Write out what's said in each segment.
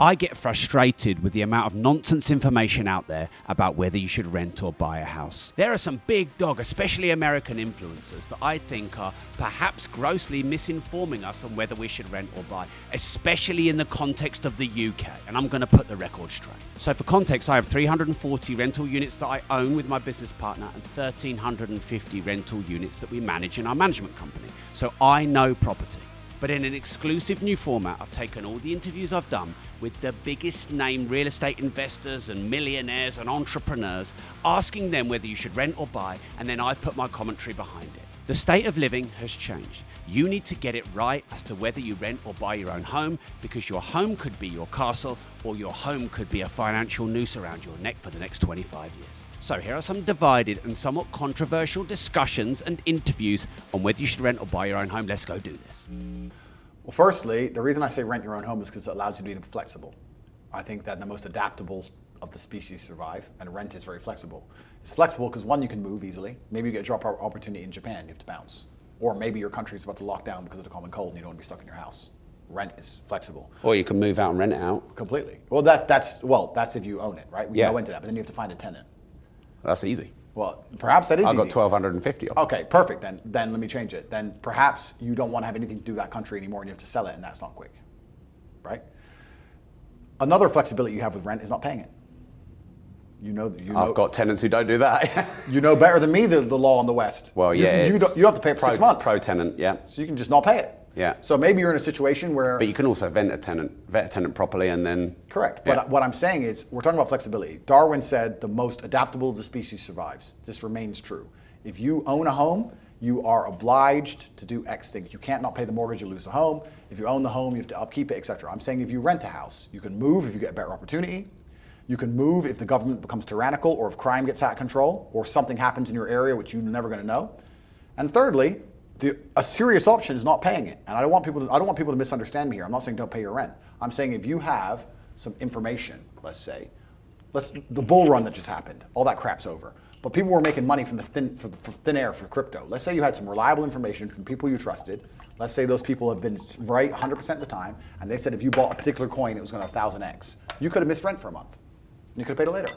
I get frustrated with the amount of nonsense information out there about whether you should rent or buy a house. There are some big dog, especially American influencers, that I think are perhaps grossly misinforming us on whether we should rent or buy, especially in the context of the UK. And I'm going to put the record straight. So for context, I have 340 rental units that I own with my business partner and 1,350 rental units that we manage in our management company. So I know property. But in an exclusive new format, I've taken all the interviews I've done with the biggest name real estate investors and millionaires and entrepreneurs, asking them whether you should rent or buy, and then I've put my commentary behind it. The state of living has changed. You need to get it right as to whether you rent or buy your own home, because your home could be your castle or your home could be a financial noose around your neck for the next 25 years. So here are some divided and somewhat controversial discussions and interviews on whether you should rent or buy your own home. Let's go do this. Well, firstly, the reason I say rent your own home is because it allows you to be flexible. I think that the most adaptable of the species survive, and rent is very flexible. It's flexible because, one, you can move easily. Maybe you get a job opportunity in Japan, you have to bounce. Or maybe your country is about to lock down because of the common cold and you don't want to be stuck in your house. Rent is flexible. Or you can move out and rent it out. Completely. Well, that's if you own it, right? We Yeah. go into that, but then you have to find a tenant. That's easy. Well, perhaps that is I've got easy. 1,250 of them. Okay, perfect. Then let me change it. Then perhaps you don't want to have anything to do with that country anymore and you have to sell it, and that's not quick, right? Another flexibility you have with rent is not paying it. I've got tenants who don't do that. You know better than me the law in the West. Well, yeah. You don't have to pay it for 6 months. Pro tenant, yeah. So you can just not pay it. Yeah. So maybe you're in a situation where... But you can also vet a tenant properly and then... Correct. Yeah. But what I'm saying is, we're talking about flexibility. Darwin said the most adaptable of the species survives. This remains true. If you own a home, you are obliged to do X things. You can't not pay the mortgage, you lose the home. If you own the home, you have to upkeep it, etc. I'm saying if you rent a house, you can move if you get a better opportunity. You can move if the government becomes tyrannical, or if crime gets out of control, or something happens in your area which you're never going to know. And thirdly, a serious option is not paying it. And I don't want people to misunderstand me here. I'm not saying don't pay your rent. I'm saying if you have some information, let's say, the bull run that just happened, all that crap's over. But people were making money from thin air for crypto. Let's say you had some reliable information from people you trusted. Let's say those people have been right 100% of the time, and they said if you bought a particular coin, it was going to 1,000x. You could have missed rent for a month. You could have paid it later.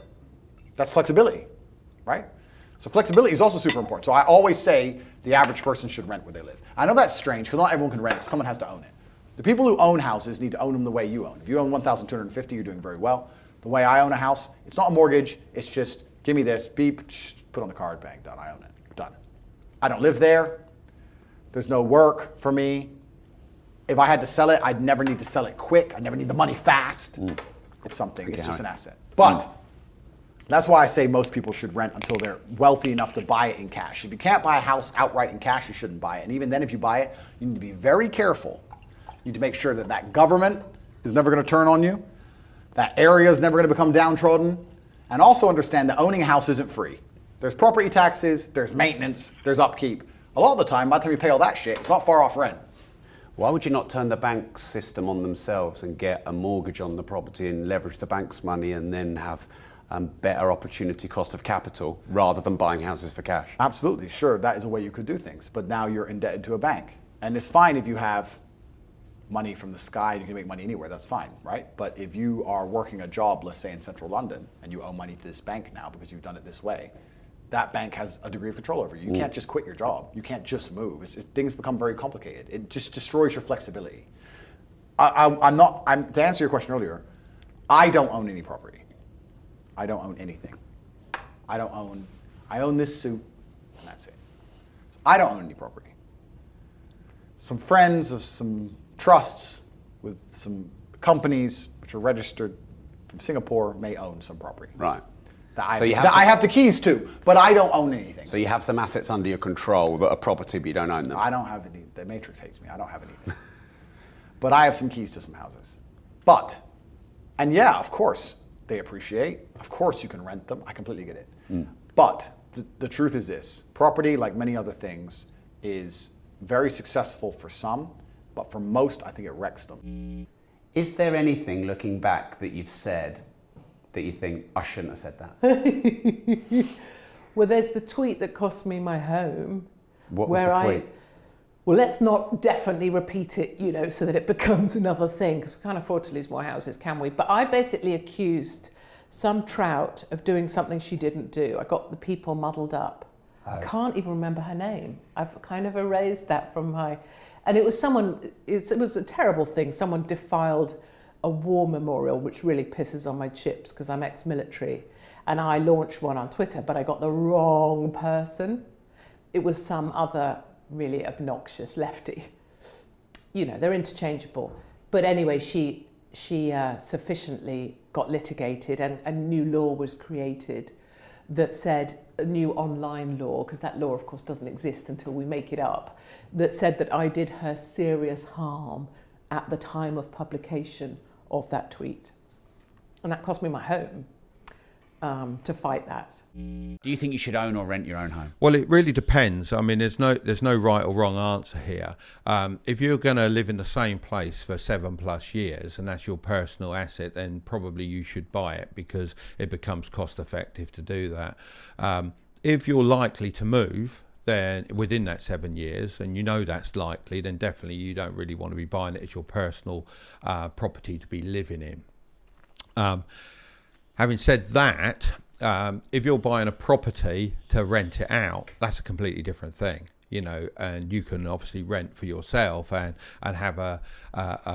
That's flexibility, right? So flexibility is also super important. So I always say the average person should rent where they live. I know that's strange because not everyone can rent. Someone has to own it. The people who own houses need to own them the way you own. If you own 1,250, you're doing very well. The way I own a house, it's not a mortgage. It's just give me this, beep, put on the card, bang, done. I own it, done. I don't live there. There's no work for me. If I had to sell it, I'd never need to sell it quick. I never need the money fast. It's something. It's just an asset. But that's why I say most people should rent until they're wealthy enough to buy it in cash. If you can't buy a house outright in cash, you shouldn't buy it. And even then, if you buy it, you need to be very careful. You need to make sure that that government is never going to turn on you. That area is never going to become downtrodden. And also understand that owning a house isn't free. There's property taxes, there's maintenance, there's upkeep. A lot of the time, by the time you pay all that shit, it's not far off rent. Why would you not turn the bank system on themselves and get a mortgage on the property and leverage the bank's money and then have better opportunity cost of capital rather than buying houses for cash? Absolutely, sure, that is a way you could do things. But now you're indebted to a bank. And it's fine if you have money from the sky, you can make money anywhere, that's fine, right? But if you are working a job, let's say in central London, and you owe money to this bank now because you've done it this way, that bank has a degree of control over you. You can't just quit your job. You can't just move. Things become very complicated. It just destroys your flexibility. To answer your question earlier, I don't own any property. I don't own anything. I own this suit, and that's it. So I don't own any property. Some friends of some trusts with some companies which are registered from Singapore may own some property. Right. I have the keys to, but I don't own anything. So you have some assets under your control that are property, but you don't own them. I don't have any. The Matrix hates me. I don't have anything. But I have some keys to some houses. And yeah, of course, they appreciate. Of course, you can rent them. I completely get it. But the truth is this. Property, like many other things, is very successful for some, but for most, I think it wrecks them. Is there anything, looking back, that you've said that you think, I shouldn't have said that? Well, there's the tweet that cost me my home. What was the tweet? well, let's not definitely repeat it, so that it becomes another thing, because we can't afford to lose more houses, can we? But I basically accused some trout of doing something she didn't do. I got the people muddled up. I can't even remember her name. I've kind of erased that from my... And it was it was a terrible thing. Someone defiled a war memorial, which really pisses on my chips because I'm ex-military. And I launched one on Twitter, but I got the wrong person. It was some other really obnoxious lefty. They're interchangeable. But anyway, she sufficiently got litigated, and a new law was created that said, a new online law, because that law of course doesn't exist until we make it up, that said that I did her serious harm at the time of publication of that tweet. And that cost me my home. To fight that. Do you think you should own or rent your own home? Well, it really depends. I mean, there's no right or wrong answer here. If you're going to live in the same place for 7+ years and that's your personal asset, then probably you should buy it because it becomes cost effective to do that. If you're likely to move, then within that 7 years, and that's likely, then definitely you don't really want to be buying it as your personal property to be living in. Having said that, if you're buying a property to rent it out, that's a completely different thing, and you can obviously rent for yourself and have a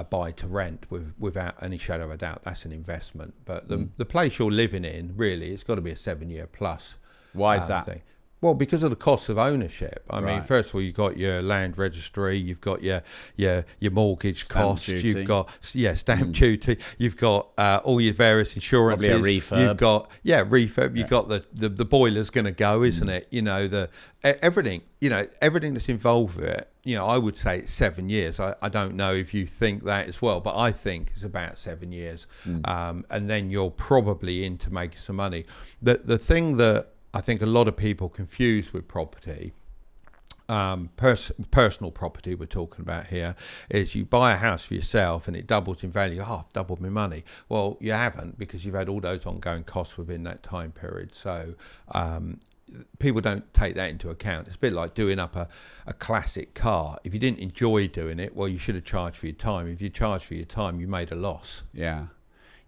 buy to rent without any shadow of a doubt. That's an investment. But the place you're living in, really, it's got to be a 7-year plus. Why is that? Thing. Well, because of the cost of ownership. I mean, Right. first of all, you've got your land registry, you've got your mortgage Stamp costs, duty. you've got stamp duty, you've got all your various insurances. Probably a refurb. You've got refurb. You've got the boiler's going to go, isn't it? Everything. Everything that's involved with it. I would say it's 7 years. I don't know if you think that as well, but I think it's about 7 years, and then you're probably into making some money. The thing that I think a lot of people confuse with property, personal property we're talking about here, is you buy a house for yourself and it doubles in value. I've doubled my money. Well, you haven't, because you've had all those ongoing costs within that time period. So people don't take that into account. It's a bit like doing up a classic car. If you didn't enjoy doing it, well, you should have charged for your time. If you charged for your time, you made a loss.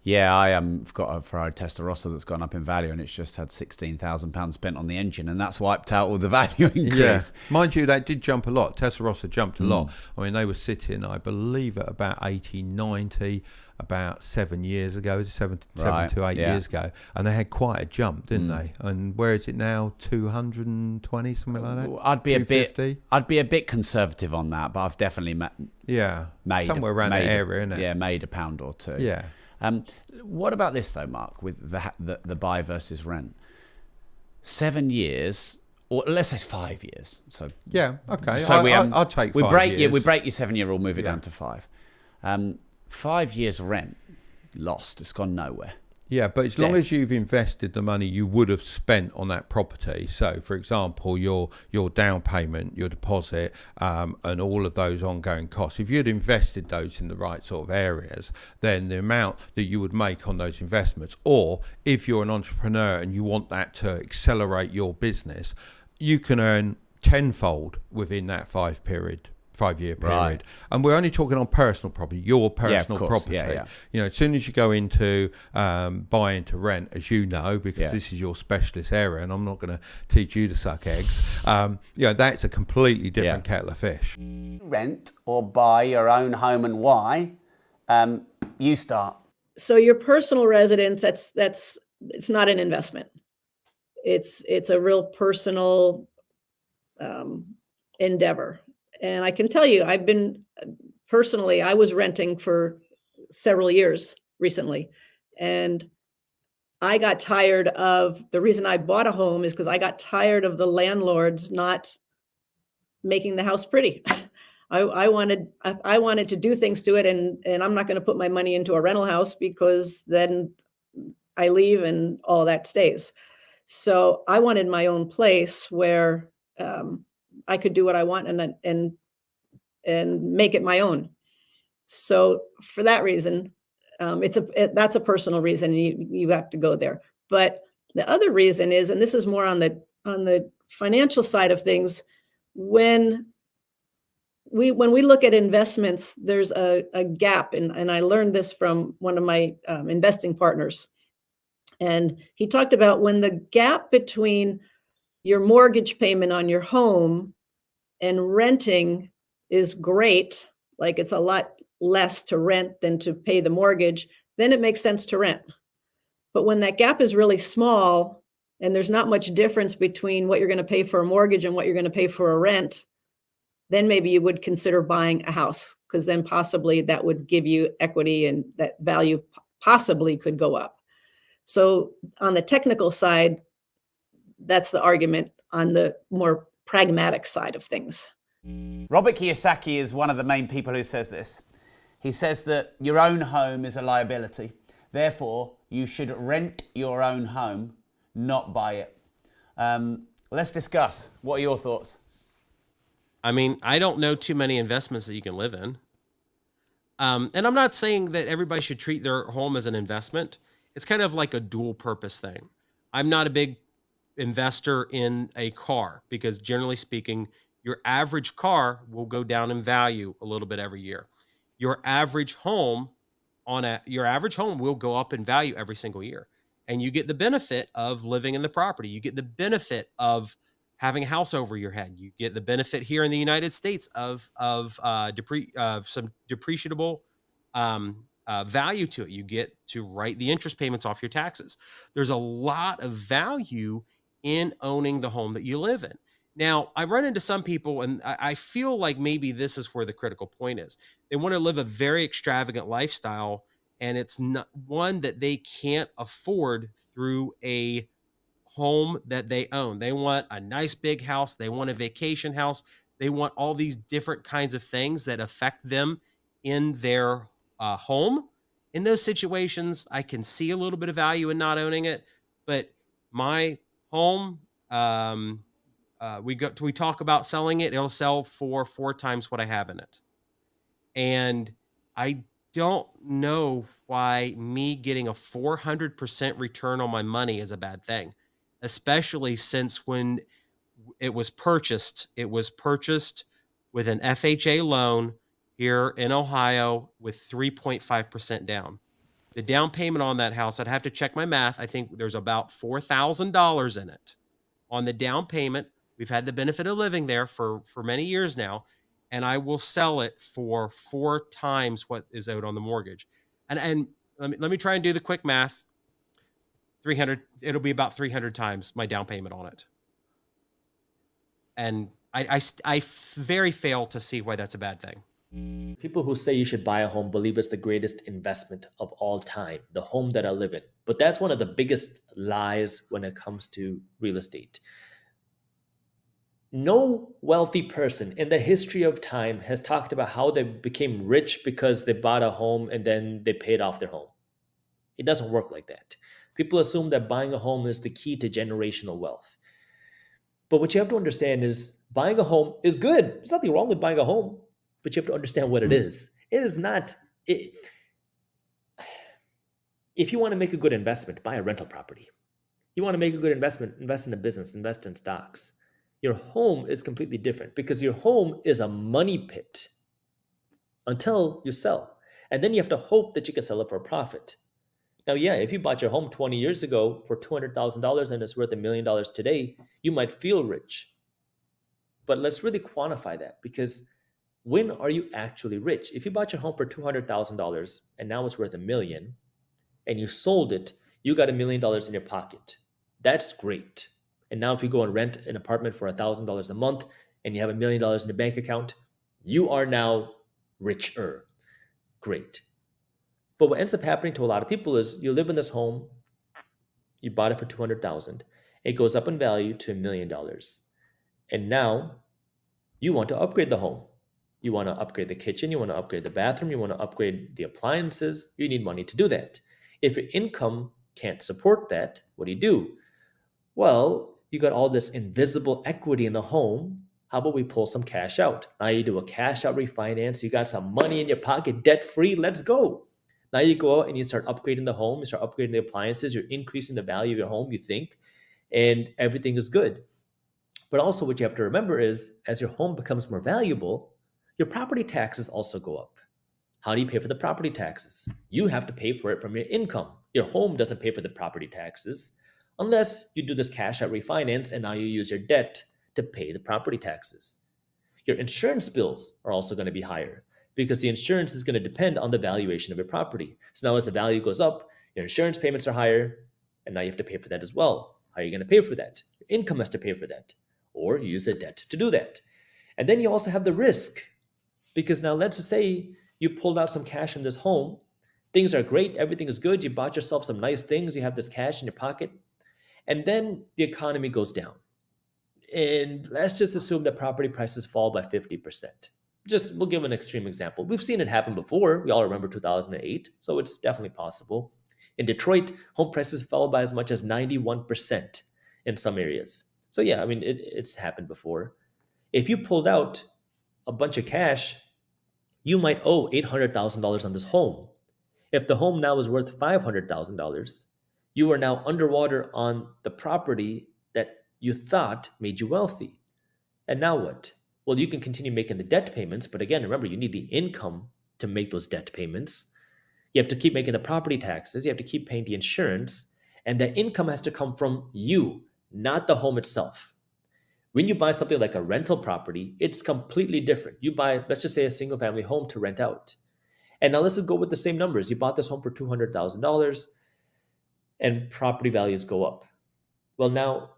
Yeah, I've got a Ferrari Testarossa that's gone up in value, and it's just had £16,000 spent on the engine, and that's wiped out all the value increase. Yeah, mind you, that did jump a lot. Testarossa jumped a lot. I mean, they were sitting, I believe, at about 80, 90 about 7 years ago, seven to 8 years ago, and they had quite a jump, didn't they? And where is it now? 220, something like that. I'd be a bit conservative on that, but I've definitely made somewhere around that area, isn't it? Yeah, made a pound or two. Yeah. What about this though, Mark, with the buy versus rent? 7 years, or let's say 5 years. So yeah, okay. So I'll take 5 years. We break your 7 year rule, move it down to 5. 5 years rent lost. It's gone nowhere. Yeah, but as long as you've invested the money you would have spent on that property, so for example, your down payment, your deposit, and all of those ongoing costs, if you'd invested those in the right sort of areas, then the amount that you would make on those investments, or if you're an entrepreneur and you want that to accelerate your business, you can earn tenfold within that 5 year period. Right. And we're only talking on personal property, your personal property. Yeah. As soon as you go into buy into rent, as you know, because this is your specialist area, and I'm not going to teach you to suck eggs, that's a completely different kettle of fish. Rent or buy your own home, and why? You start. So your personal residence, that's it's not an investment. It's a real personal endeavor. And I can tell you, I was renting for several years recently. And I got tired of, the reason I bought a home is because I got tired of the landlords not making the house pretty. I wanted to do things to it, and I'm not going to put my money into a rental house because then I leave and all that stays. So I wanted my own place where I could do what I want and make it my own. So for that reason, that's a personal reason. You have to go there. But the other reason is, and this is more on the financial side of things, when when we look at investments, there's a gap, and I learned this from one of my investing partners. And he talked about when the gap between your mortgage payment on your home and renting is great, like it's a lot less to rent than to pay the mortgage, then it makes sense to rent. But when that gap is really small and there's not much difference between what you're going to pay for a mortgage and what you're going to pay for a rent, then maybe you would consider buying a house, because then possibly that would give you equity and that value possibly could go up. So on the technical side, that's the argument. On the more pragmatic side of things, Robert Kiyosaki is one of the main people who says this. He says that your own home is a liability. Therefore, you should rent your own home, not buy it. Let's discuss. What are your thoughts? I mean, I don't know too many investments that you can live in. And I'm not saying that everybody should treat their home as an investment. It's kind of like a dual purpose thing. I'm not a big investor in a car because generally speaking, your average car will go down in value a little bit every year. Your average home will go up in value every single year. And you get the benefit of living in the property. You get the benefit of having a house over your head. You get the benefit here in the United States of some depreciable value to it. You get to write the interest payments off your taxes. There's a lot of value in owning the home that you live in. Now, I run into some people, and I feel like maybe this is where the critical point is. They want to live a very extravagant lifestyle, and it's not one that they can't afford through a home that they own. They want a nice big house. They want a vacation house. They want all these different kinds of things that affect them in their home. In those situations, I can see a little bit of value in not owning it, but my home, we talk about selling it. It'll sell for 4 times what I have in it. And I don't know why me getting a 400% return on my money is a bad thing, especially since when it was purchased with an FHA loan here in Ohio with 3.5% down. The down payment on that house, I'd have to check my math. I think there's about $4,000 in it on the down payment. We've had the benefit of living there for many years now, and I will sell it for 4 times what is owed on the mortgage. And let me try and do the quick math. 300, it'll be about 300 times my down payment on it. And I very fail to see why that's a bad thing. People who say you should buy a home believe it's the greatest investment of all time, the home that I live in. But that's one of the biggest lies when it comes to real estate. No wealthy person in the history of time has talked about how they became rich because they bought a home and then they paid off their home. It doesn't work like that. People assume that buying a home is the key to generational wealth. But what you have to understand is buying a home is good. There's nothing wrong with buying a home, but you have to understand what it is. It is not... If you want to make a good investment, buy a rental property. You want to make a good investment, invest in a business, invest in stocks. Your home is completely different because your home is a money pit until you sell. And then you have to hope that you can sell it for a profit. Now, yeah, if you bought your home 20 years ago for $200,000 and it's worth $1 million today, you might feel rich. But let's really quantify that, because when are you actually rich? If you bought your home for $200,000 and now it's worth $1 million and you sold it, you got $1 million in your pocket. That's great. And now if you go and rent an apartment for $1,000 a month and you have $1 million in your bank account, you are now richer. Great. But what ends up happening to a lot of people is you live in this home, you bought it for $200,000, it goes up in value to $1 million. And now you want to upgrade the home. You want to upgrade the kitchen, you want to upgrade the bathroom, you want to upgrade the appliances. You need money to do that. If your income can't support that, what do? Well, you got all this invisible equity in the home. How about we pull some cash out? Now you do a cash out refinance. You got some money in your pocket, debt free. Let's go. Now you go out and you start upgrading the home. You start upgrading the appliances. You're increasing the value of your home, you think, and everything is good. But also what you have to remember is as your home becomes more valuable, your property taxes also go up. How do you pay for the property taxes? You have to pay for it from your income. Your home doesn't pay for the property taxes unless you do this cash out refinance and now you use your debt to pay the property taxes. Your insurance bills are also going to be higher because the insurance is going to depend on the valuation of your property. So now as the value goes up, your insurance payments are higher, and now you have to pay for that as well. How are you going to pay for that? Your income has to pay for that, or you use the debt to do that. And then you also have the risk, because now let's just say you pulled out some cash from this home. Things are great. Everything is good. You bought yourself some nice things. You have this cash in your pocket. And then the economy goes down. And let's just assume that property prices fall by 50%. We'll give an extreme example. We've seen it happen before. We all remember 2008. So it's definitely possible. In Detroit, home prices fell by as much as 91% in some areas. So yeah, I mean, it's happened before. If you pulled out a bunch of cash, you might owe $800,000 on this home. If the home now is worth $500,000, you are now underwater on the property that you thought made you wealthy. And now what? Well, you can continue making the debt payments, but again, remember, you need the income to make those debt payments. You have to keep making the property taxes. You have to keep paying the insurance. And the income has to come from you, not the home itself. When you buy something like a rental property, it's completely different. You buy, let's just say, a single family home to rent out. And now let's just go with the same numbers. You bought this home for $200,000 and property values go up. Well, now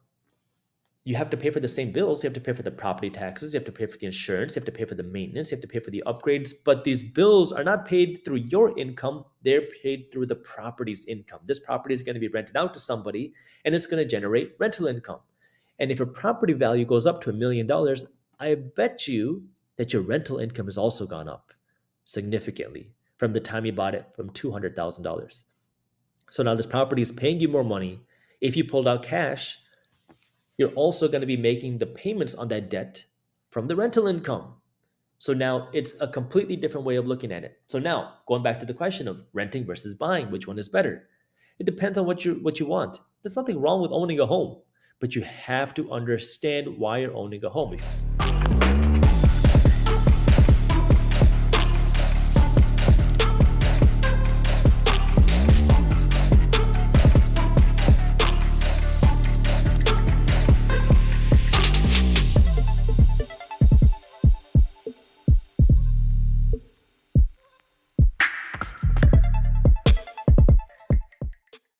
you have to pay for the same bills. You have to pay for the property taxes. You have to pay for the insurance. You have to pay for the maintenance. You have to pay for the upgrades. But these bills are not paid through your income. They're paid through the property's income. This property is going to be rented out to somebody, and it's going to generate rental income. And if your property value goes up to $1 million, I bet you that your rental income has also gone up significantly from the time you bought it from $200,000. So now this property is paying you more money. If you pulled out cash, you're also going to be making the payments on that debt from the rental income. So now it's a completely different way of looking at it. So now going back to the question of renting versus buying, which one is better? It depends on what you want. There's nothing wrong with owning a home, but you have to understand why you're owning a home.